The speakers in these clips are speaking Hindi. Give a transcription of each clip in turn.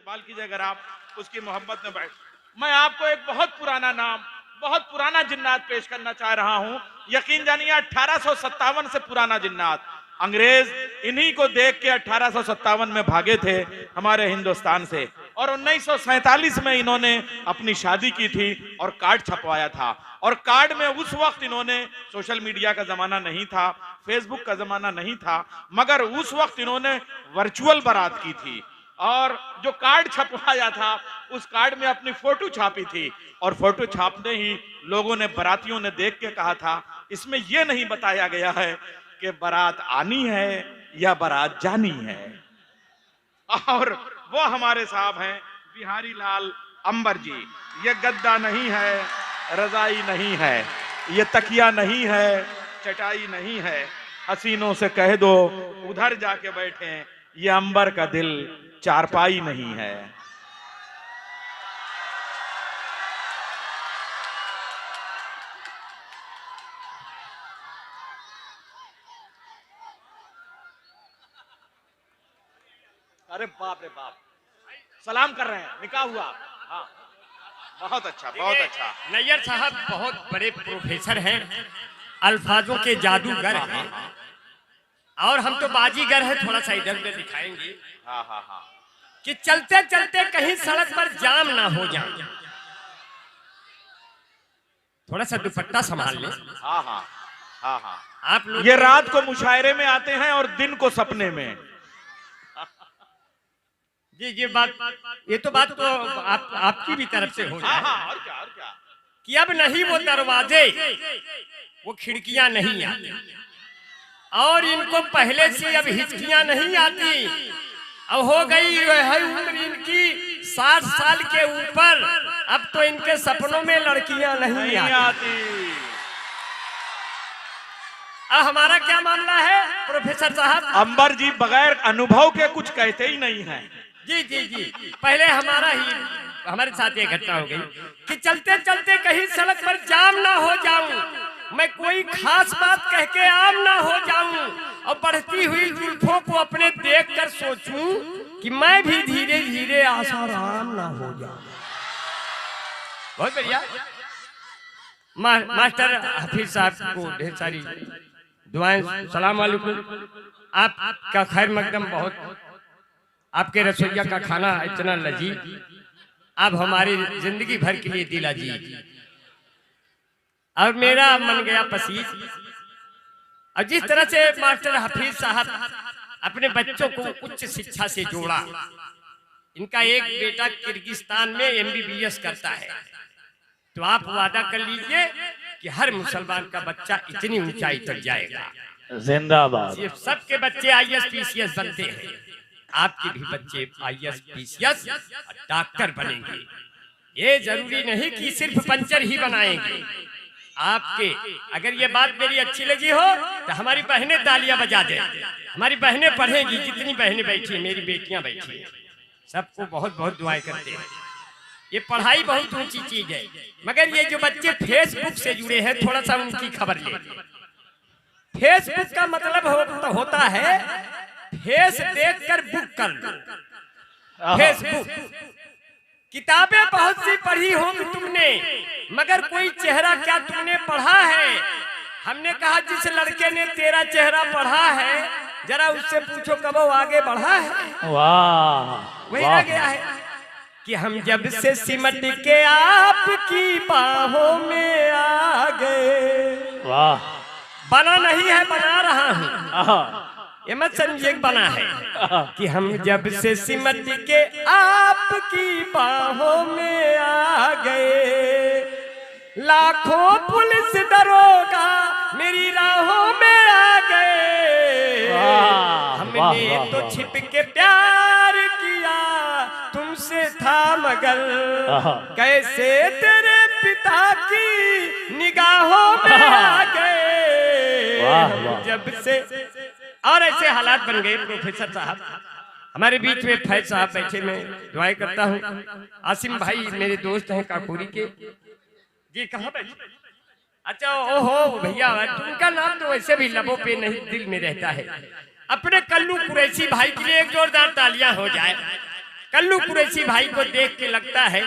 इस्तेमाल कीजिए अगर आप उसकी मोहब्बत में बैठ। मैं आपको एक बहुत पुराना नाम, बहुत पुराना जिन्नात पेश करना चाह रहा हूं। यकीन जानिए 1857 से पुराना जिन्नात। अंग्रेज इन्हीं को देख के 1857 में भागे थे हमारे हिंदुस्तान से, और 1947 में इन्होंने अपनी शादी की थी और कार्ड छपवाया था। और कार्ड में उस वक्त इन्होंने, सोशल मीडिया का जमाना नहीं था, फेसबुक का जमाना नहीं था, मगर उस वक्त इन्होंने वर्चुअल बारात की थी और जो कार्ड छपवाया था उस कार्ड में अपनी फोटो छापी थी। और फोटो छापने ही लोगों ने, बारातियों ने देख के कहा था, इसमें यह नहीं बताया गया है कि बारात आनी है या बारात जानी है। और वो हमारे साहब हैं बिहारी लाल अंबर जी। ये गद्दा नहीं है, रजाई नहीं है, ये तकिया नहीं है, चटाई नहीं है, हसीनों से कह दो उधर जाके बैठे, ये अंबर का दिल चारपाई नहीं है। अरे बाप रे बाप, सलाम कर रहे हैं, निकाह हुआ। हाँ, बहुत अच्छा, बहुत अच्छा। नैयर साहब बहुत बड़े प्रोफेसर हैं, अल्फाजों के जादूगर हैं, और हम तो बाजीगर हैं। थोड़ा सा इधर उधर दिखाएंगे। हाँ हाँ हाँ, कि चलते चलते कहीं सड़क पर जाम ना हो जाए। थोड़ा सा दुपट्टा संभाल लें। हाँ हाँ हाँ हाँ। आप लोग ये रात को मुशायरे में आते हैं और दिन को सपने में। जी ये बात, ये तो बात तो आपकी भी तरफ से हो जाए। हाँ, और क्या, और क्या। कि अब नहीं वो दरवाजे, वो खिड़कियां नहीं आती, और इनको पहले से अब हिचकियां नहीं आती। अब हो गई है उम्र इनकी 60 साल के ऊपर, अब तो इनके सपनों में लड़कियां नहीं आती। अब हमारा क्या मामला है प्रोफेसर साहब? अंबर जी बगैर अनुभव के कुछ कहते ही नहीं हैं। जी जी जी, पहले हमारे साथ ये घटना हो गई कि चलते चलते कहीं सड़क पर जाम ना हो जाऊं, मैं कोई खास बात कह के आम ना हो जाऊं, और बढ़ती हुई जुल्फों को अपने देख कर सोचूं कि मैं भी धीरे धीरे आसाराम ना हो जाऊं। बहुत बढ़िया। मास्टर हफीज साहब को ढेर सारी दुआएं, सलाम वालेकुम। आपका खैर मकदम, बहुत आपके रसोइया का खाना इतना लजीज, अब हमारी जिंदगी भर के लिए दिल अजीज, और मेरा मन गया पसीज। और जिस तरह से मास्टर हफीज साहब अपने बच्चों को उच्च शिक्षा से जोड़ा, इनका एक बेटा किर्गिस्तान में MBBS करता है, तो आप वादा कर लीजिए कि हर मुसलमान का बच्चा इतनी ऊंचाई तक जाएगा। जिंदाबाद। ये सबके बच्चे IAS PCS बनते हैं, आपके भी बच्चे IAS PCS और डॉक्टर बनेंगे। ये जरूरी नहीं कि सिर्फ पंचर ही बनाएंगे आपके। अगर ये बात मेरी अच्छी लगी हो तो हमारी बहनें तालियां बजा दें, हमारी बहनें पढ़ेंगी। जितनी बहनें बैठी, मेरी बेटियां बैठी, सबको बहुत बहुत दुआएं करते हैं। ये पढ़ाई बहुत ऊंची चीज है, मगर ये जो बच्चे फेसबुक से जुड़े हैं, थोड़ा सा उनकी खबर ले। फेसबुक का मतलब होता है फेस देखकर बुक कर लो। फेसबुक, किताबें बहुत सी पढ़ी होंगी तुमने, मगर कोई चेहरा क्या तुमने पढ़ा है? हमने कहा जिस लड़के ने तेरा चेहरा पढ़ा है, जरा उससे पूछो कब वो आगे बढ़ा है। वाह, वही रह गया है कि हम जब से सिमट के आपकी बाहों में आ गए। वाह, बना नहीं है, बना रहा हूँ, ये मत समझिए बना है। कि हम जब से सिमट के आपकी बाहों में आ गए, लाखों पुलिस दरोगा मेरी राहों में आ गए। हमने तो छिप के प्यार किया तुमसे था, मगर कैसे तेरे पिता की निगाहों में आ गए। जब से, और ऐसे हालात बन गए प्रोफेसर साहब। हमारे बीच में फैज साहब बैठे, मैं दुआएं करता हूँ। आसिम भाई मेरे दोस्त हैं काकोरी के जी, कहाँ बैठे? अच्छा, ओहो भैया, उनका नाम तो वैसे भी लबों पे नहीं दिल में रहता है। अपने कल्लू कुरैशी भाई के लिए एक जोरदार तालियां हो जाए। कल्लू कुरैशी भाई को देख के लगता है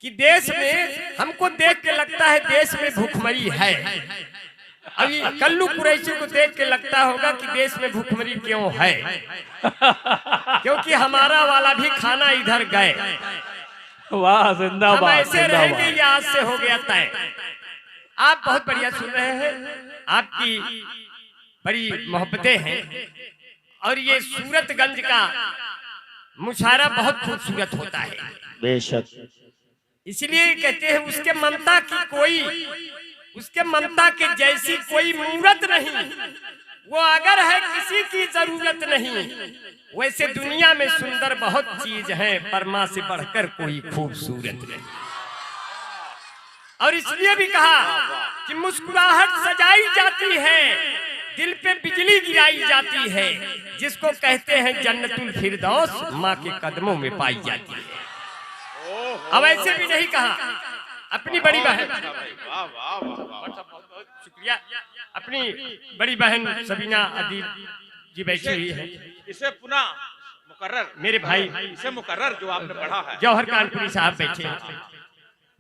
कि देश में, हमको देख के लगता है देश में भूखमरी है। अभी कल्लू कुरैशी को देख के लगता होगा कि देश में भूखमरी क्यों है, क्योंकि हमारा वाला भी खाना इधर गए। वाह, जिंदाबाद। हम ऐसे रहेंगे, ये आज से हो गया तय। आप बहुत बढ़िया सुन रहे हैं, आपकी बड़ी मोहब्बतें हैं, और ये सूरतगंज का मुशायरा बहुत खूबसूरत होता है। बेशक। इसलिए कहते हैं उसके ममता की कोई, उसके ममता के जैसी कोई मूरत नहीं, वो अगर है किसी की जरूरत नहीं। वैसे दुनिया में सुंदर बहुत चीज है, पर माँ से बढ़कर कोई खूबसूरत नहीं। और इसलिए भी कहा कि मुस्कुराहट सजाई जाती है, दिल पे बिजली गिराई जाती है, जिसको कहते हैं जन्नतुल फिरदौस माँ के कदमों में पाई जाती है। अब ऐसे भी नहीं कहा, अपनी बड़ी बहन, बहुत शुक्रिया, अपनी बड़ी बहन सबीना अदीब जी बैठी हुई है। इसे पुनः मुकर्रर, मेरे भाई इसे मुकर्रर जो आपने पढ़ा है। जौहर कानपुरी साहब बैठे हैं।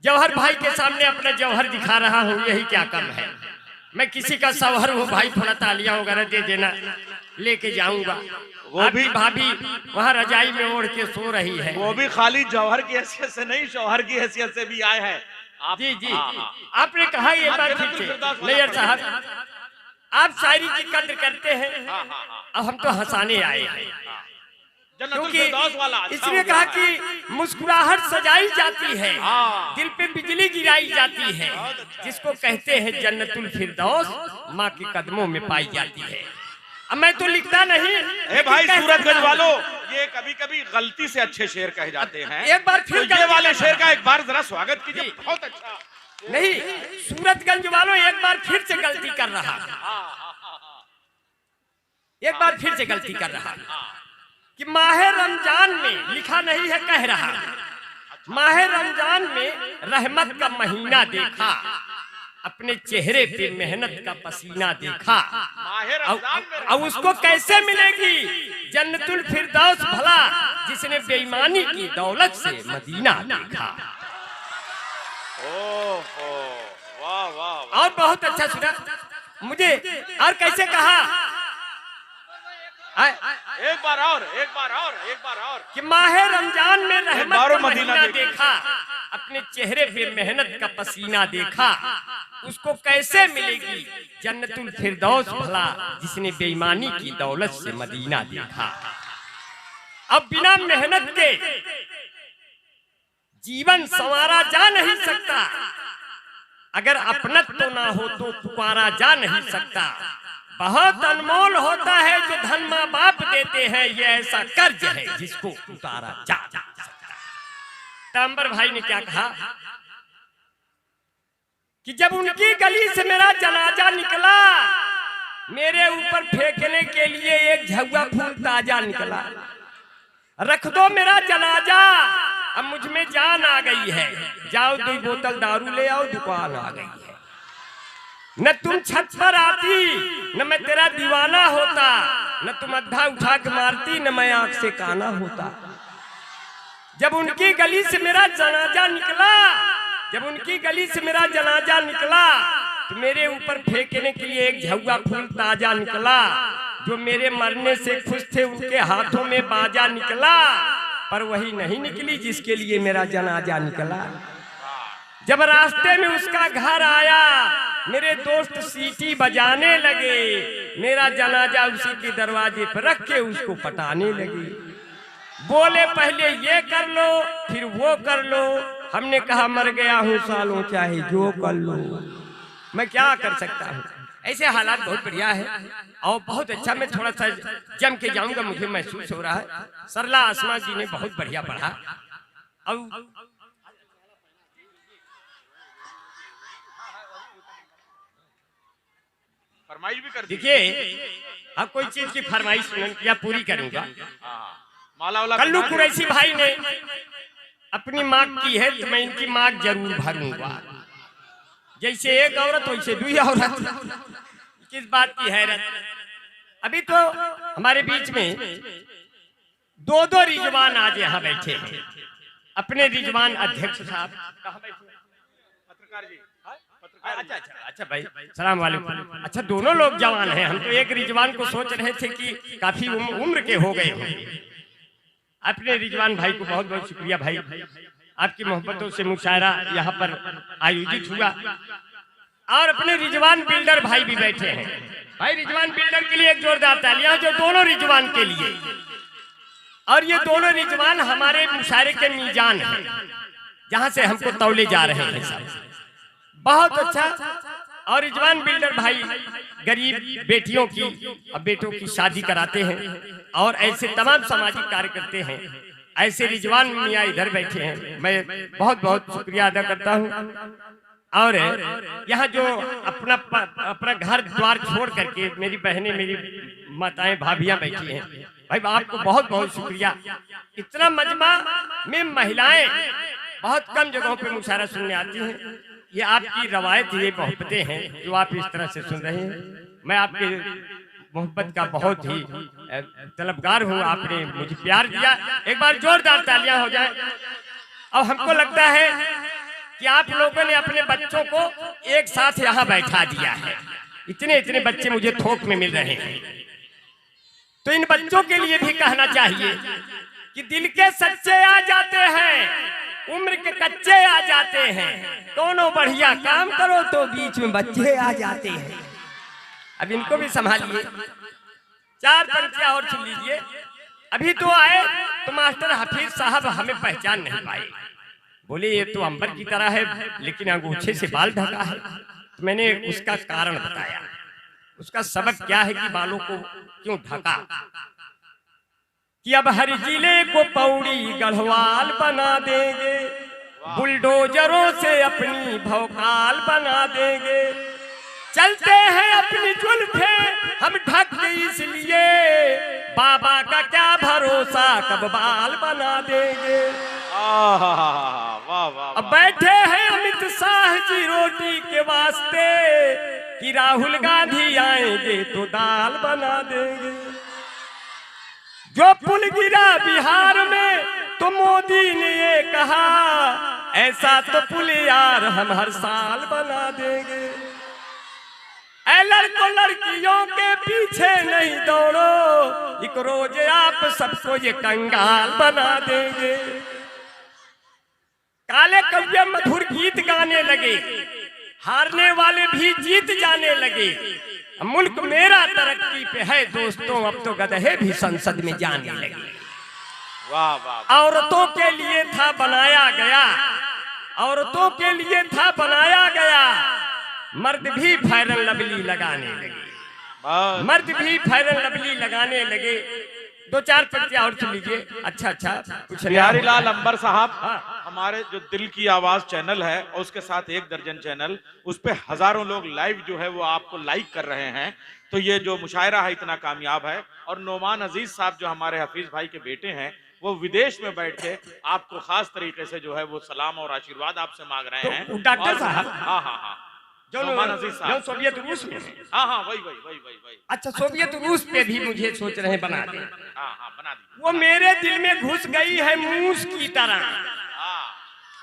जौहर भाई के सामने अपना जौहर दिखा रहा हूँ, यही क्या कम है। मैं किसी का सौहर हूँ भाई, थोड़ा तालियां वगैरह दे देना, लेके जाऊंगा। वो भी भाभी वहाँ रजाई में ओढ़ के सो रही है। वो भी खाली जौहर की हैसियत से नहीं, शौहर की हैसियत से भी आए हैं आप। जी जी, आपने कहा ये बात ठीक है नैयर साहब, आप शायरी की कद्र करते हैं। अब हम तो हंसाने आए हैं, क्योंकि इसलिए कहा कि मुस्कुराहट सजाई जाती है, दिल पे बिजली गिराई जाती है, जिसको कहते हैं जन्नतुल फिरदौस माँ के कदमों में पाई जाती है। अब मैं तो लिखता नहीं। ए भाई सूरतगंज वालों, ये कभी कभी गलती से अच्छे शेर कहे जाते हैं। एक बार फिर तो ये वाले शेर का एक बार जरा स्वागत कीजिए, बहुत अच्छा। नहीं, सूरतगंज वालों एक बार फिर से गलती कर रहा, एक बार फिर से गलती कर रहा कि माहे रमजान में, लिखा नहीं है कह रहा, माहे रमजान में रहमत का महीना देखा, अपने चेहरे पे मेहनत का पसीना देखा, अब उसको कैसे मिलेगी जन्नतुल फिरदौस भला, जिसने बेईमानी की दौलत से मदीना देखा। ओहो, वाह वाह। और बहुत अच्छा सुना मुझे, और कैसे कहा, एक बार और, एक बार और, एक बार और कि माहे रमजान में रहमत का महीना देखा, अपने चेहरे पे मेहनत का पसीना देखा, उसको कैसे मिलेगी जन्नतुल फिरदौस भला, जिसने बेईमानी की दौलत से मदीना देखा। अब बिना मेहनत के जीवन संवारा जा नहीं सकता, अगर अपनत्व ना हो तो पुकारा जा नहीं सकता। बहुत अनमोल होता है जो धन माँ बाप देते हैं, ये ऐसा कर्ज है जिसको उतारा जा सकता। तांबर भाई ने क्या कहा कि जब उनकी गली से मेरा जनाजा निकला, मेरे ऊपर फेंकने के लिए एक झुआ फूल ताजा निकला, रख दो मेरा जनाजा, अब मुझ में जान आ गई है, जाओ 2 बोतल दारू ले आओ, दुकान आ गई है। न तुम छत पर आती, न मैं तेरा दीवाना होता, न तुम अद्धा उठा के मारती, न मैं आंख से काना होता। जब उनकी गली से मेरा जनाजा निकला, जब उनकी गली से मेरा जनाजा निकला, तो मेरे ऊपर फेंकने के लिए एक झुआ फूल ताजा निकला। जो मेरे मरने से खुश थे उनके हाथों में बाजा निकला, पर वही नहीं निकली जिसके लिए मेरा जनाजा निकला। जब रास्ते में उसका घर आया, मेरे दोस्त सीटी बजाने लगे, मेरा जनाजा उसी के दरवाजे पर रख के उसको पटाने लगे। बोले पहले ये कर लो फिर वो कर लो, हमने कहा मर गया हूँ सालों, चाहे जो कर लो। मैं क्या कर सकता हूँ, ऐसे हालात बहुत बढ़िया है और बहुत अच्छा। मैं थोड़ा सा जम के जाऊंगा, मुझे महसूस हो रहा है। सरला आसमा जी ने बहुत बढ़िया पढ़ा। अब फरमाइश भी कर देखिए, अब कोई चीज की फरमाइश या पूरी करूंगा। माला कल्लू कुरैशी भाई ने अपनी मांग की है, तो मैं इनकी मांग जरूर भरूंगा। जैसे एक औरत वैसे 2 औरत, किस बात की हैरत। अभी तो हमारे बीच में दो रिजवान आज यहाँ बैठे हैं। अपने रिजवान अध्यक्ष साहब कहाँ बैठे? पत्रकार जी, अच्छा भाई, सलाम वालेकुम। अच्छा, दोनों लोग जवान हैं। हम तो एक रिजवान को सोच रहे थे कि काफी उम्र के हो गए होंगे। अपने रिजवान भाई को बहुत बहुत शुक्रिया भाई, आपकी मोहब्बतों से मुशायरा यहाँ पर आयोजित हुआ। और अपने रिजवान बिल्डर भाई भी बैठे हैं। भाई, रिजवान बिल्डर के लिए एक जोरदार तालियां, जो दोनों रिजवान के लिए। और ये दोनों रिजवान हमारे मुशायरे के मीजान हैं, जहां से हमको तौले जा रहे हैं सब। बहुत अच्छा। और रिजवान बिल्डर भाई गरीब बेटियों की और बेटों की शादी कराते हैं और ऐसे तमाम सामाजिक कार्य करते हैं। ऐसे रिजवान मियाँ इधर बैठे हैं, मैं बहुत बहुत शुक्रिया अदा करता हूँ। और यहाँ जो अपना घर द्वार छोड़ करके मेरी बहनें, मेरी माताएं, भाभियां बैठी हैं, भाई आपको बहुत बहुत शुक्रिया। इतना मजमा में महिलाएं बहुत कम जगहों पे मुशायरा सुनने आती हैं। ये आपकी रवायत, ये मोहब्बतें हैं जो आप इस तरह से सुन रहे हैं। मैं आपके मोहब्बत का बहुत ही तलबगार हूँ। आपने मुझे प्यार दिया। एक बार जोरदार तालियां हो जाए। और हमको लगता है कि आप लोगों ने अपने बच्चों को एक साथ यहाँ बैठा दिया है। इतने इतने बच्चे मुझे थोक में मिल रहे हैं। तो इन बच्चों के लिए भी कहना चाहिए कि दिल के सच्चे आ जाते हैं, उम्र के कच्चे आ जाते हैं। दोनों बढ़िया काम करो तो बीच में बच्चे आ जाते हैं। अब इनको भी संभालिए। 4 पंक्तियां और सुन लीजिए। अभी तो आए तो मास्टर हफीज साहब हमें पहचान नहीं पाए। बोले ये तो अंबर की तरह है, लेकिन अंगूछे से बाल ढका है। तो मैंने उसका कारण बताया। उसका सबब क्या है कि बालों को क्यों ढका। कि अब हर जिले को पौड़ी गढ़वाल बना देंगे, बुलडोजरों से अपनी भौकाल बना देंगे। चलते हैं अपनी जुल्फे हम ढक के, इसलिए बाबा का क्या भरोसा कब बाल बना देंगे। अब बैठे हैं अमित शाह जी रोटी के वास्ते, कि राहुल गांधी आएंगे तो दाल बना देंगे। जो पुल गिरा बिहार में तो मोदी ने ये कहा, ऐसा तो पुल यार हम हर साल बना देंगे। ऐ लड़कों लड़कियों के पीछे नहीं दौड़ो, एक रोज आप सबको ये कंगाल बना देंगे। काले कव्य मधुर गीत गाने लगे, हारने वाले भी जीत जाने लगे। मुल्क मेरा तरक्की पे है दोस्तों, अब तो गधे भी संसद में जाने लगे। वाह वाह। औरतों के लिए था बनाया गया, औरतों के लिए था बनाया गया। मर्द भी फैरन लवली लगाने लगे, मर्द भी फैरन लवली लगाने लगे। 2-4 पंक्तियां और सुन लीजिए। अच्छा कुछ बिहारी लाल अंबर साहब, हमारे जो दिल की आवाज चैनल है और उसके साथ 1 दर्जन चैनल, उस पे हजारों लोग लाइव जो है वो आपको लाइक कर रहे हैं। तो ये जो मुशायरा है इतना कामयाब है। और नोमान अजीज साहब जो हमारे हफीज भाई के बेटे हैं, वो विदेश में बैठ के आपको खास तरीके से जो है वो सलाम और आशीर्वाद आपसे मांग रहे हैं। तो डॉक्टर साहब, हाँ जो सोवियत रूस में, हाँ वही। अच्छा, सोवियत रूस पे भी मुझे सोच रहे बना दे। हाँ बना दी। वो मेरे दिल में घुस गई है मूस की तरह,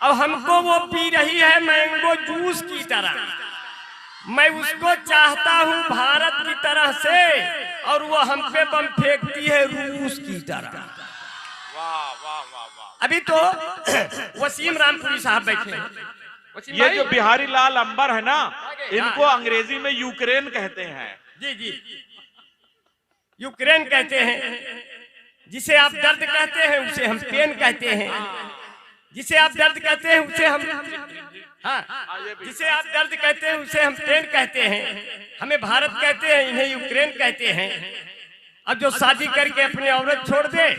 अब हमको वो पी रही है मैंगो जूस की तरह। मैं उसको चाहता हूँ भारत की तरह से, और वो हम पे बम फेंकती है रूस की तरह। वाह। अभी तो वसीम रामपुरी साहब बैठे हैं। ये जो बिहारी लाल अंबर है ना, इनको अंग्रेजी में यूक्रेन कहते हैं। जी, यूक्रेन कहते हैं। जिसे आप दर्द कहते हैं उसे हम पेन कहते हैं। जिसे आप दर्द कहते हैं उसे हम जिसे आप दर्द कहते हैं उसे हम पेन कहते हैं। हमें भारत कहते हैं, इन्हें यूक्रेन कहते हैं। अब जो शादी करके अपनी औरत छोड़ दे,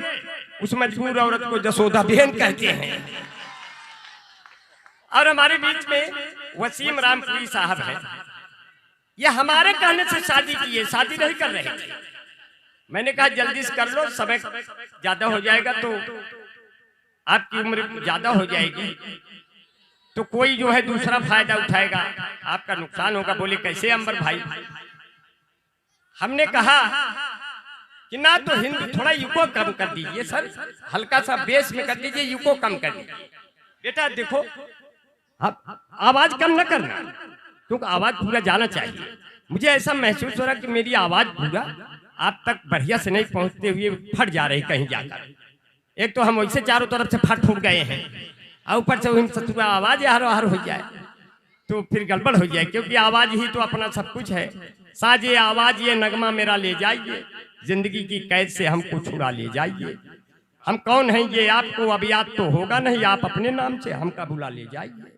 उस मजबूर औरत को जसोदा बहन कहते हैं। और हमारे बीच में वसीम रामपुरी साहब हैं। ये हमारे कहने से शादी की है, शादी नहीं कर रहे थे। मैंने कहा जल्दी से कर लो, समय ज्यादा हो जाएगा तो आपकी उम्र ज्यादा हो जाएगी, तो कोई जो है दूसरा फायदा उठाएगा, आपका नुकसान होगा। बोले कैसे अंबर भाई? हमने कहा कि ना तो हिंदी, थोड़ा यूको कम कर दीजिए सर, हल्का सा बेस में कर दीजिए, यूको कम कर दीजिए। बेटा देखो, आप आवाज कम ना करना, क्योंकि आवाज पूरा जाना चाहिए। मुझे ऐसा महसूस हो रहा कि मेरी आवाज पूरा आप तक बढ़िया से नहीं पहुंचते हुए फट जा रही कहीं जाकर। एक तो हम वैसे चारों तरफ से फट फूट गए हैं, और ऊपर से आवाज हर हर हो जाए तो फिर गड़बड़ हो जाए, क्योंकि आवाज ही तो अपना सब कुछ है। साजे आवाज ये नगमा मेरा ले जाइए, जिंदगी की कैद से हमको छुड़ा ले जाइए। हम कौन हैं ये आपको अब याद तो होगा नहीं, आप अपने नाम से हमका बुला ले जाइए।